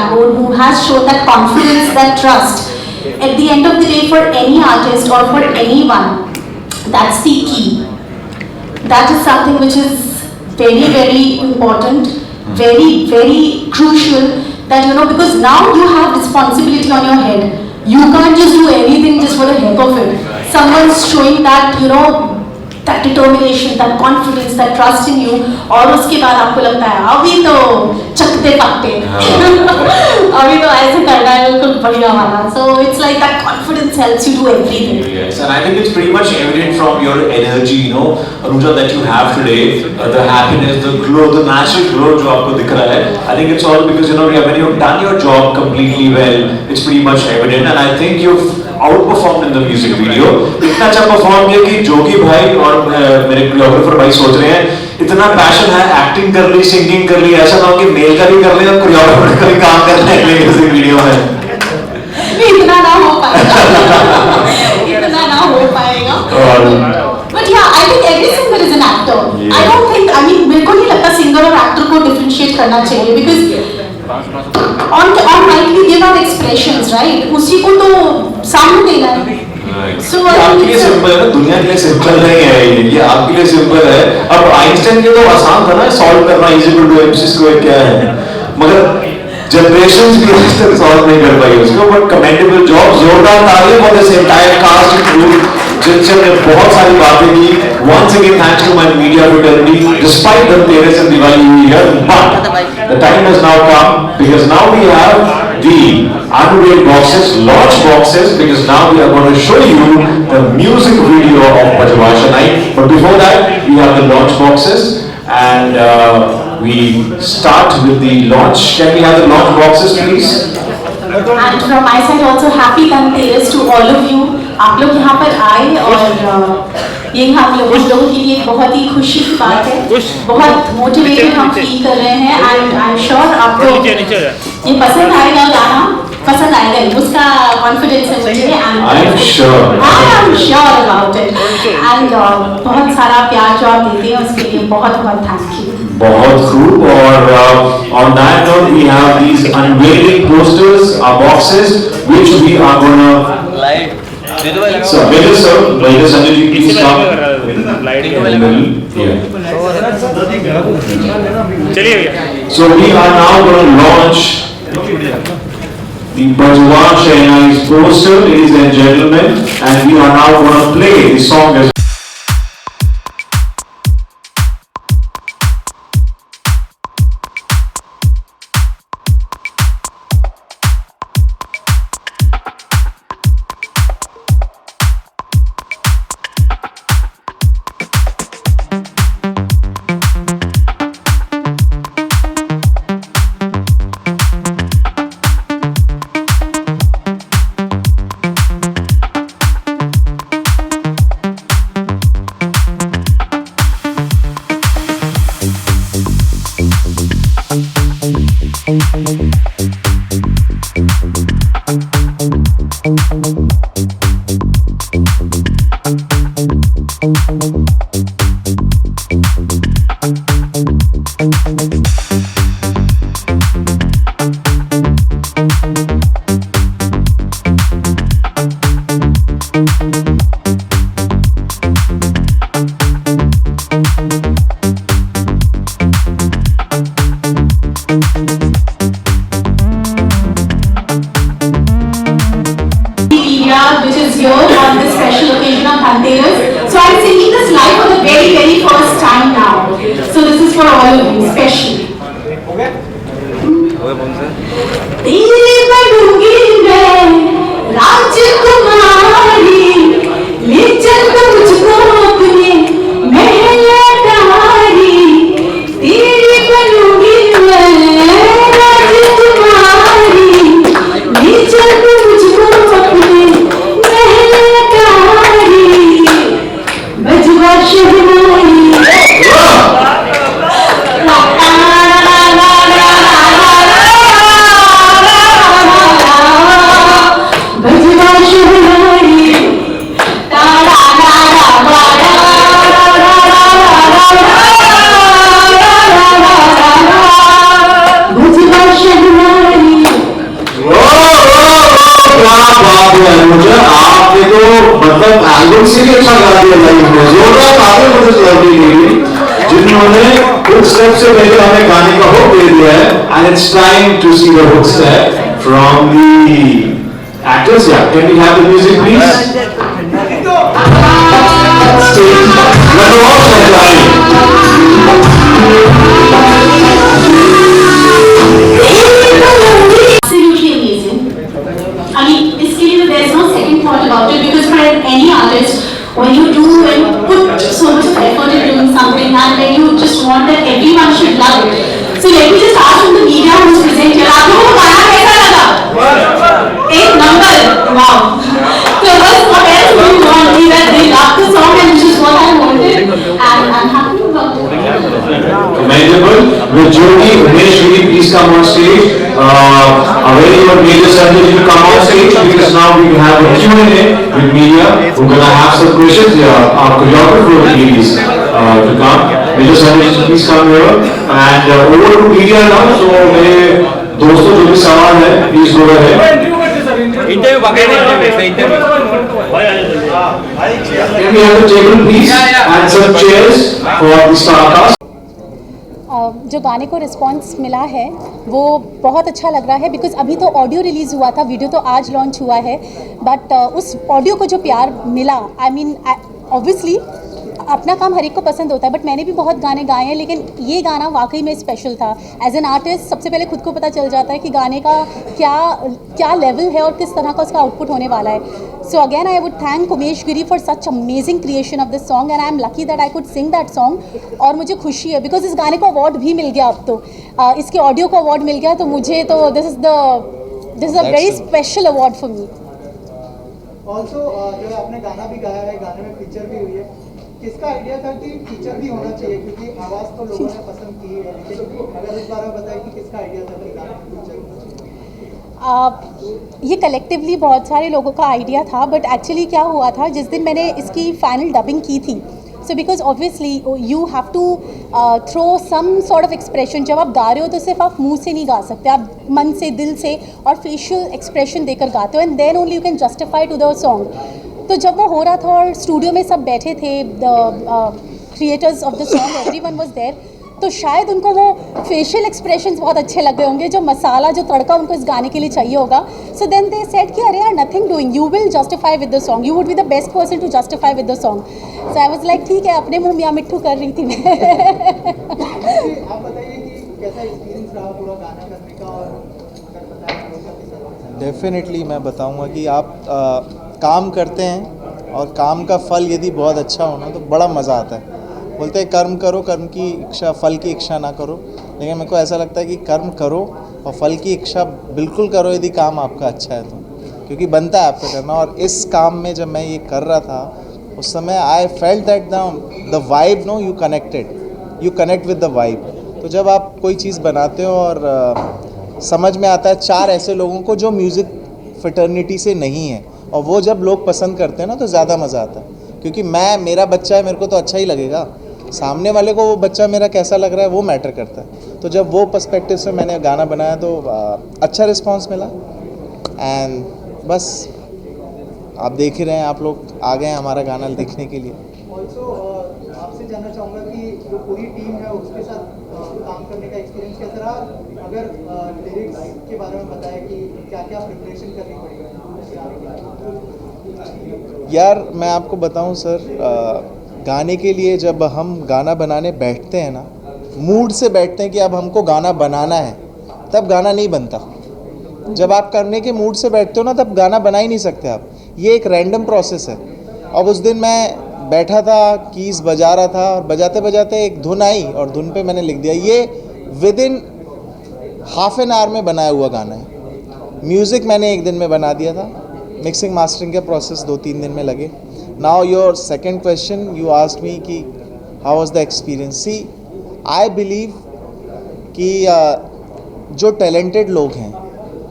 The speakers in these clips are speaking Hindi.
backbone, who has shown that confidence, that trust. At the end of the day, for any artist or for anyone, that's the key. That is something which is very, very important, very, very crucial, that because now you have responsibility on your head. You can't just do anything just for the heck of it. Someone's showing that, that determination, that confidence, that trust in you, और उसके बाद आपको लगता है अभी तो चकते पकते अभी तो ऐसे करना है बिल्कुल बढ़िया वाला. So it's like that confidence helps you do everything. Yes, and I think it's pretty much evident from your energy, Anuja, that you have today, the happiness, the glow, the natural glow जो आपको दिख रहा है. I think it's all because when you've done your job completely well, it's pretty much evident, and I think you've outperformed in the music video. इतना अच्छा परफॉर्म किया कि जोगी भाई और मेरे कोरियोग्राफर भाई सोच रहे हैं इतना पैशन है, एक्टिंग कर ली, सिंगिंग कर ली, ऐसा ना हो कि मेल का भी कर ले और कोरियोग्राफर का भी काम कर ले म्यूजिक वीडियो में. इतना ना हो पाएगा. इतना ना हो पाएगा. But yeah, I think every singer is an actor. Yeah. I don't think, मेरे को नहीं लगता सिंगर और एक्टर को डिफरेंशिएट करना चाहिए, because on mic we give our expressions, right? उसी को तो सामने देना है. So आपके लिए सिंपल है ना, दुनिया के लिए सिंपल नहीं है ये आपके लिए सिंपल है. अब आइंस्टाइन के तो आसान था ना सॉल्व करना, is equal to MC square क्या है, मगर जनरेशंस भी आज तक सॉल्व नहीं कर पाई उसको. बट कमेंडेबल जॉब, जोरदार तालियां for this entire cast and crew जिनसे हमने बहुत सारी बातें की. Once again, thanks to my media fraternity. Despite the Dhanteras and Diwali here, but the time has now come because now we have the unveiled boxes, launch boxes, because now we are going to show you the music video of Bajwaasha Night. But before that, we have the launch boxes, and we start with the launch. Can we have the launch boxes, please? And from my side also, happy Dhanteras to all of you. आप लोग यहाँ पर आए और ये हम लोगों के लिए बहुत ही खुशी की बात है. बहुत मोटिवेटेड हम फील कर रहे हैं, एंड आई एम श्योर आपको ये पसंद आएगा, गाना पसंद आएगा. उसका कॉन्फिडेंस है मुझे, and I am sure about it. And बहुत सारा प्यार जो आप देते हैं उसके लिए बहुत बहुत थैंक यू. बहुत खूब. और on that note we have these unveiling posters, our boxes, which we are gonna light. So Vedas Sanjay ji, please come. So we are now going to launch the Bajwaasha Night's poster, ladies and gentlemen, and we are now going to play the song as which is here on this special occasion of Dhanteras. So I'm singing this live for the very, very first time now. So this is for all of you, especially. तेरे बड़ूंगी मैं राजकुमारी, ले चल मुझको अपने महल अटारी. तेरे बड़ूंगी मैं राजकुमारी, ले चल मुझको अपने महल अटारी. बजवाशा हमारी बजवाशा बात है अनुजा, आपने तो मतलब एल्बम से भी अच्छा गा दिया लाइव में, जोरदार तालियां मुझे लवली लेडी जिन्होंने हुक स्टेप से पहले हमें गाने का हुक दे दिया है. And it's time to see the hook step from the actors. Yeah can we have the music please? Absolutely amazing. I mean, इसके लिए there's no second thought about it because for any artist, when you put so much of effort in doing something and when you just want that everyone should love it. So let me just ask from the media who's present here, आप लोगों को गाना कैसा लगा? एक number, wow. So what else do you want? That they love the song and which is what I wanted, and I'm happy about it. Commendable. With Jyoti, Umesh Giri, please come on stage. A very good major Sanjay to come on stage because now we have a Q&A with media. We're going to have some questions. Our choreographer ladies to come. Major Sanjay, please come here. And over to media now. So मेरे दोस्तों जो भी सवाल है, please go ahead. इंटरव्यू बाकी interview Can we have the table please and some chairs for the star cast? जो गाने को रिस्पांस मिला है वो बहुत अच्छा लग रहा है बिकॉज़ अभी तो ऑडियो रिलीज़ हुआ था, वीडियो तो आज लॉन्च हुआ है, बट उस ऑडियो को जो प्यार मिला, आई मीन ऑब्वियसली अपना काम हर एक को पसंद होता है, बट मैंने भी बहुत गाने गाए हैं, लेकिन ये गाना वाकई में स्पेशल था. एज एन आर्टिस्ट सबसे पहले खुद को पता चल जाता है कि गाने का क्या लेवल है और किस तरह का उसका आउटपुट होने वाला है. So again I would thank Umesh Giri for such amazing creation of this song and I am lucky that I could sing that song. और मुझे खुशी है बिकॉज इस गाने को अवार्ड भी मिल गया, अब तो इसके ऑडियो को अवार्ड मिल गया, तो मुझे तो this is a very special award for me. Also जो आपने गाना भी गाया है, गाने में फीचर भी हुई है, किसका आइडिया था कि फीचर भी होना चाहिए क्योंकि आवाज़ तो लोगों ने पसंद की है, लेकिन अगर इस बार बताएं कि किसका आइडिया था कि गाने में फीचर होना चाहिए? ये कलेक्टिवली बहुत सारे लोगों का आइडिया था, बट एक्चुअली क्या हुआ था जिस दिन मैंने इसकी फाइनल डबिंग की थी, so because obviously you have to throw some sort of expression. जब आप गा रहे हो तो सिर्फ आप मुंह से नहीं गा सकते, आप मन से, दिल से और फेशियल एक्सप्रेशन देकर गाते हो, and then only you can justify to the song. तो जब वो हो रहा था और स्टूडियो में सब बैठे थे, the creators of the song, everyone was there, तो शायद उनको वो फेशियल एक्सप्रेशंस बहुत अच्छे लग गए होंगे, जो मसाला, जो तड़का उनको इस गाने के लिए चाहिए होगा. सो देन दे सेड कि अरे यार nothing doing, you will justify with the song, you would be the best person to justify with the song. So I was like ठीक है, अपने मुंह मियां मिट्ठू कर रही थी मैं. आप बताइए कि कैसा एक्सपीरियंस रहा पूरा गाना करने का, और अगर बताएं तो डेफिनेटली मैं बताऊंगा कि आप काम करते हैं और काम का फल यदि बहुत अच्छा हो ना तो बड़ा मज़ा आता है. बोलते हैं कर्म करो, कर्म की इच्छा, फल की इच्छा ना करो, लेकिन मेरे को ऐसा लगता है कि कर्म करो और फल की इच्छा बिल्कुल करो यदि काम आपका अच्छा है तो, क्योंकि बनता है आपको करना. और इस काम में जब मैं ये कर रहा था उस समय I felt that the vibe, no you connect with the vibe. तो जब आप कोई चीज़ बनाते हो और समझ में आता है चार ऐसे लोगों को जो म्यूज़िक फ्रेटर्निटी से नहीं है, और वो जब लोग पसंद करते हैं ना तो ज़्यादा मज़ा आता है. क्योंकि मेरा बच्चा है, मेरे को तो अच्छा ही लगेगा, सामने वाले को वो बच्चा मेरा कैसा लग रहा है वो मैटर करता है. तो जब वो पर्सपेक्टिव से मैंने गाना बनाया तो अच्छा रिस्पांस मिला. एंड बस आप देख ही रहे हैं, आप लोग आ गए हैं हमारा गाना देखने के लिए. ऑल्सो आपसे जानना चाहूँगा कि जो पूरी टीम है उसके साथ काम करने का एक्सपीरियंस कैसा रहा? अगर लिरिक्स के बारे में बताएं कि क्या क्या प्रिपरेशन करनी पड़ेगी यार मैं आपको बताऊं सर, गाने के लिए जब हम गाना बनाने बैठते हैं ना, मूड से बैठते हैं कि अब हमको गाना बनाना है, तब गाना नहीं बनता. जब आप करने के मूड से बैठते हो ना तब गाना बना ही नहीं सकते आप. ये एक रैंडम प्रोसेस है. अब उस दिन मैं बैठा था, कीज़ बजा रहा था, और बजाते बजाते एक धुन आई और धुन पे मैंने लिख दिया. ये with in half an hour में बनाया हुआ गाना है. म्यूज़िक मैंने एक दिन में बना दिया था. मिक्सिंग मास्टरिंग के प्रोसेस 2-3 दिन में लगे. Now your second question, you asked me कि how was the experience. See I believe कि जो टैलेंटेड लोग हैं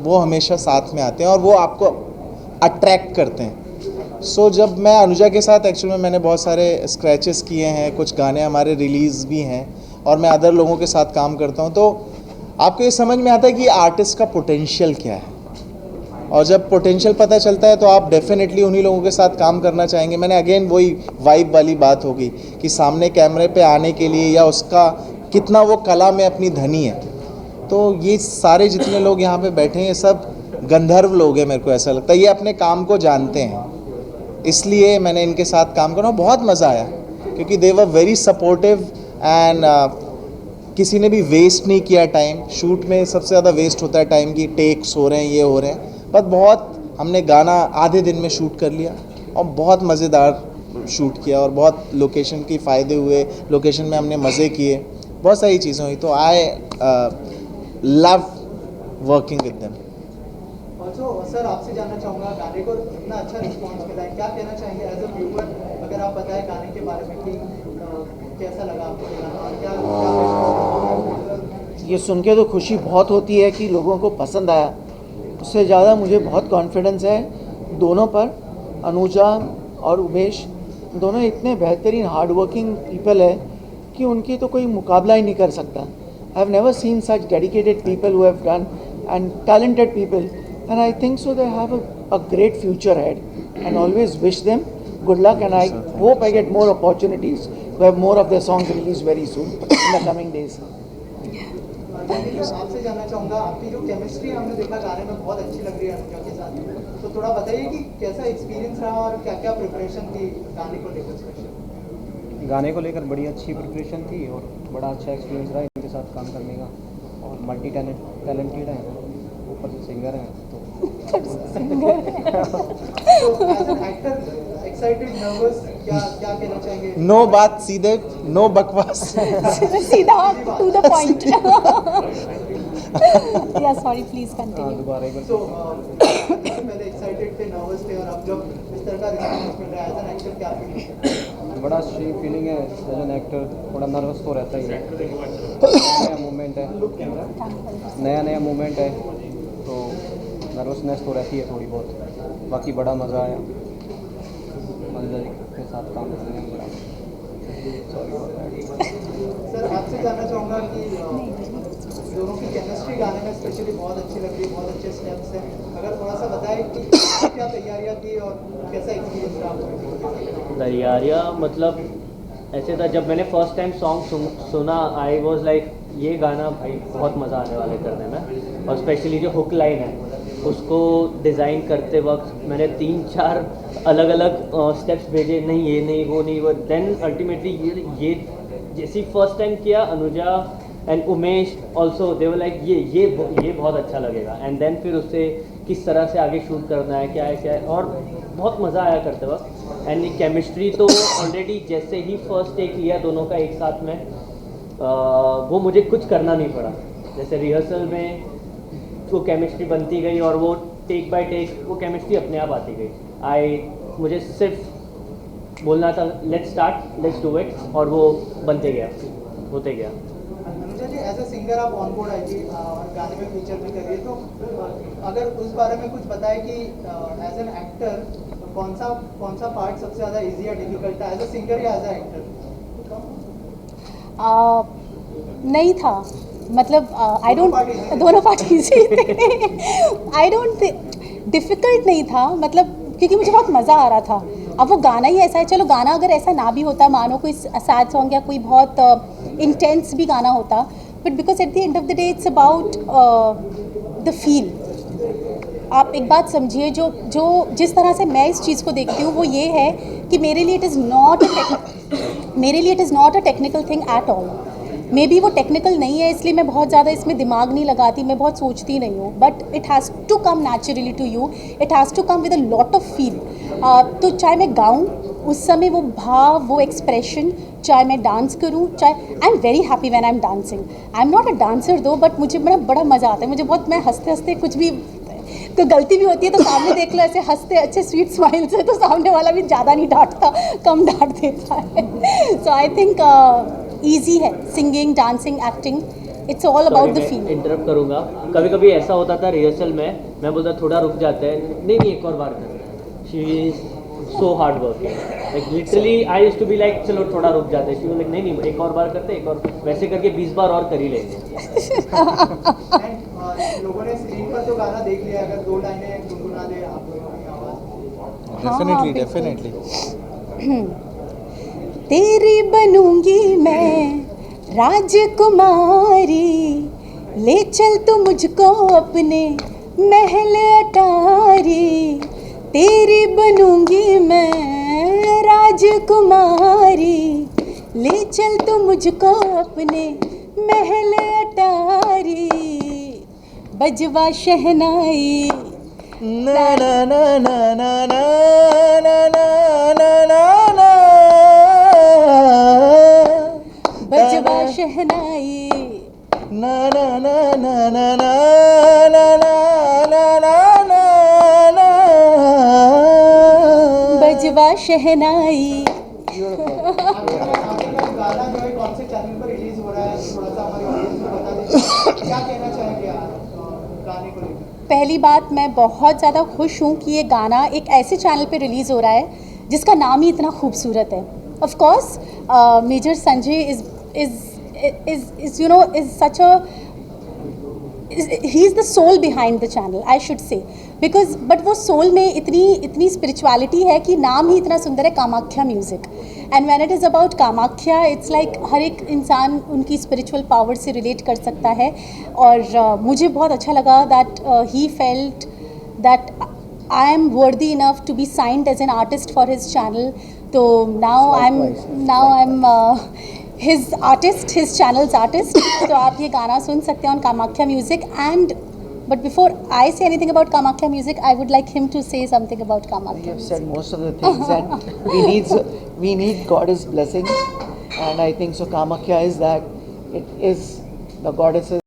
वो हमेशा साथ में आते हैं और वो आपको अट्रैक्ट करते हैं. सो जब मैं अनुजा के साथ एक्चुअल में मैंने बहुत सारे स्क्रैचेस किए हैं, कुछ गाने हमारे रिलीज़ भी हैं, और मैं अदर लोगों के साथ काम करता हूँ, तो आपको ये समझ में आता है कि आर्टिस्ट का पोटेंशियल क्या है. और जब पोटेंशियल पता चलता है तो आप डेफिनेटली उन्हीं लोगों के साथ काम करना चाहेंगे। मैंने अगेन वही वाइब वाली बात होगी कि सामने कैमरे पे आने के लिए या उसका कितना वो कला में अपनी धनी है। तो ये सारे जितने लोग यहाँ पे बैठे हैं ये सब गंधर्व लोग हैं, मेरे को ऐसा लगता है। ये अपने काम को जानते हैं, इसलिए मैंने इनके साथ काम करना बहुत मज़ा आया, क्योंकि दे वर वेरी सपोर्टिव एंड किसी ने भी वेस्ट नहीं किया टाइम। शूट में सबसे ज़्यादा वेस्ट होता है टाइम की, टेक्स हो रहे हैं, ये हो रहे हैं, बट बहुत हमने गाना आधे दिन में शूट कर लिया और बहुत मज़ेदार शूट किया और बहुत लोकेशन की फ़ायदे हुए, लोकेशन में हमने मज़े किए, बहुत सारी चीज़ें हुई। तो I love working with them. Also sir आपसे जानना चाहूँगा, गाने को इतना अच्छा रिस्पॉन्स मिला है, क्या कहना चाहेंगे एज अ व्यूअर? अगर आप बताएं गाने के बारे में कि कैसा लगा आपको ये गाना और क्या ये सुन के तो खुशी बहुत होती है कि लोगों को पसंद आया। उससे ज़्यादा मुझे बहुत कॉन्फिडेंस है दोनों पर। अनुजा और उमेश दोनों इतने बेहतरीन हार्ड वर्किंग पीपल है कि उनकी तो कोई मुकाबला ही नहीं कर सकता। I have never seen such dedicated people who have done and talented people, and I think so they have a great future head, and always wish them good luck, and I hope I get more opportunities to have more of their songs released very soon in the coming days. आपसे जानना चाहूँगा, आपकी जो केमिस्ट्री हमने देखा गाने में बहुत अच्छी लग रही है अनुजा के साथ, तो थोड़ा बताइए कि कैसा एक्सपीरियंस रहा और क्या क्या प्रिपरेशन थी गाने को लेकर स्पेशल? गाने को लेकर बड़ी अच्छी प्रिपरेशन थी और बड़ा अच्छा एक्सपीरियंस रहा इनके साथ काम करने का। और मल्टी टैलेंटेड हैं, ऊपर से सिंगर हैं, तो as an actor excited, nervous, क्या क्या कहना चाहेंगे? नो बात सीधे, नो बकवास। सीधा टू द पॉइंट। या सॉरी, प्लीज कंटिन्यू। दोबारा एक बार। तो पहले एक्साइटेड थे, नर्वस थे, और अब जब इस तरह का रिस्पॉन्स मिल रहा है एज एन एक्टर, क्या फीलिंग? बड़ा अच्छी फीलिंग है। एज एन एक्टर थोड़ा नर्वस तो रहता ही है, नया मूवमेंट है, नया मूवमेंट है, तो नर्वसनेस तो रहती है थोड़ी बहुत। बाकी बड़ा मज़ा आया अनुजा जी के साथ काम करने में। बड़ा सर आपसे जानना चाहूँगा कि दोनों की केमिस्ट्री गाने में स्पेशली बहुत अच्छी लग रही है, बहुत अच्छे स्टेप्स हैं। अगर थोड़ा सा बताएं कि क्या तैयारियाँ थी और कैसा एक्सपीरियंस रहा आपको? तैयारियाँ मतलब ऐसे था, जब मैंने फर्स्ट टाइम सॉन्ग सुना आई वॉज लाइक ये गाना भाई बहुत मज़ा आने वाला है करने में। और स्पेशली जो हुक लाइन है उसको डिज़ाइन करते वक्त मैंने 3-4 अलग अलग स्टेप्स भेजे, नहीं ये नहीं वो नहीं वो, देन अल्टीमेटली ये जैसे फर्स्ट टाइम किया Anuja and Umesh also they were like ये बहुत अच्छा लगेगा। एंड देन फिर उससे किस तरह से आगे शूट करना है, क्या है, और बहुत मज़ा आया करते वक्त। एंड केमिस्ट्री तो ऑलरेडी जैसे ही फर्स्ट टेक लिया दोनों का एक साथ में, वो मुझे कुछ करना नहीं पड़ा। जैसे रिहर्सल में वो केमिस्ट्री बनती गई और वो टेक बाय टेक वो केमिस्ट्री अपने आप आती गई। मुझे सिर्फ बोलना था let's start, let's do it, और वो बनते गया, होते गया। अनुजा जी, एज अ सिंगर आप ऑन बोर्ड आई थी और गाने में फीचर भी कर रही है, तो अगर उस बारे में कुछ बताएं कि एज एन एक्टर कौन सा पार्ट सबसे ज़्यादा इजी या डिफिकल्ट था, एज अ सिंगर या एज अ एक्टर? नहीं था, मतलब आई डोंट, दोनों पार्ट इजी थे। आई डोंट डिफ़िकल्ट नहीं था, मतलब क्योंकि मुझे बहुत मज़ा आ रहा था। अब वो गाना ही ऐसा है, चलो गाना अगर ऐसा ना भी होता, मानो कोई सैड सॉन्ग या कोई बहुत इंटेंस भी गाना होता, but because at the end of the day it's about the feel. आप एक बात समझिए, जो जिस तरह से मैं इस चीज़ को देखती हूँ वो ये है कि मेरे लिए it is not a technical thing at all. May be वो टेक्निकल नहीं है इसलिए मैं बहुत ज़्यादा इसमें दिमाग नहीं लगाती, मैं बहुत सोचती नहीं हूँ, but it has to come naturally to you, it has to come with a lot of feel. तो चाहे मैं गाऊँ उस समय वो भाव, वो एक्सप्रेशन, चाहे मैं डांस करूँ, चाहे I am very happy when I am dancing. I am not a dancer दो, बट मुझे बड़ा मज़ा आता है, मुझे बहुत, मैं हंसते हंसते कुछ भी तो गलती भी होती है तो सामने देख लो ऐसे हंसते अच्छे स्वीट स्माइल से, तो सामने वाला भी ज़्यादा नहीं डांटता, कम डांट देता है। सो आई थिंक ईजी है singing, dancing, acting, it's all about the feel. Interrupt करूँगा, कभी कभी ऐसा होता था रिहर्सल में, मैं बोलता थोड़ा रुक जाते हैं, नहीं एक और बार कर। She is so hard working, like literally I used to be like चलो थोड़ा रुक जाते हैं, शी वाज लाइक नहीं एक और बार करते, एक और, वैसे करके 20 बार और कर ही लेंगे। लोगों ने स्क्रीन पर तो वीडियो गाना देख लिया, अगर 2 लाइनें गुनगुना दे आप लोगों की आवाज़। डेफिनेटली बिल्कुल। डेफिनेटली। तेरी बनूंगी मैं राजकुमारी, ले चल तू मुझको अपने महल अटारी। तेरी बनूंगी मैं राजकुमारी, ले चल तू मुझको अपने महल अटारी। बजवा शहनाई ना ना ना ना ना ना ना ना ना ना ना। बजवा शहनाई ना ना ना ना ना ना ना ना ना ना ना। बजवा शहनाई। गाना जो है कौन से चैनल पर रिलीज हो रहा है, थोड़ा सा हमारे ऑडियंस को बता दीजिए। क्या कहना चाहेंगे आप गाने को लेकर? पहली बात, मैं बहुत ज़्यादा खुश हूँ कि ये गाना एक ऐसे चैनल पे रिलीज़ हो रहा है जिसका नाम ही इतना खूबसूरत है। Of course major Sanjay is you know is such a he is the soul behind the channel, I should say, because but वो सोल में इतनी स्पिरिचुअलिटी है कि नाम ही इतना सुंदर है, Kamakhya music. And when it is about Kamakhya, it's like हर एक इंसान उनकी स्पिरिचुअल पावर से रिलेट कर सकता है। और मुझे बहुत अच्छा लगा that he felt that I am worthy enough to be signed as an artist for his channel. तो now I am his artist, his channel's artist. तो आप ये गाना सुन सकते हैं on Kamakhya Music. And but before I say anything about Kamakhya Music, I would like him to say something about Kamakhya You have Music. said most of the things, and we need Goddess blessings, and I think so. Kamakhya is that, it is the goddess's